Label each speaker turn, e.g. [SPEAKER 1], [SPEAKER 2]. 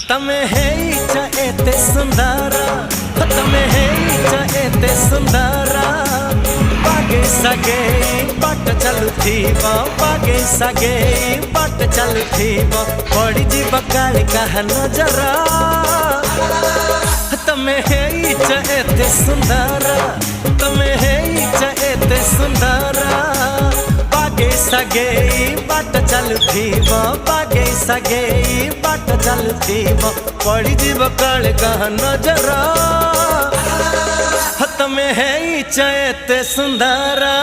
[SPEAKER 1] तमे हेइचा एते सुंदरा तमे हेइचा एते सुंदरा बागे सगे बाट चलुथीबो बागे सगे बाट चलुथीबो पड़ी जीव काली कहा नजरा तमे हेइचा एते सुंदरा तमे हेइचा एते सुंदरा बागे सगे बाट चलुथीबो बागे सगे बाट चलुथीबो पड़ी जीव काली कहा नजरा तमे हेइचा एते सुंदरा।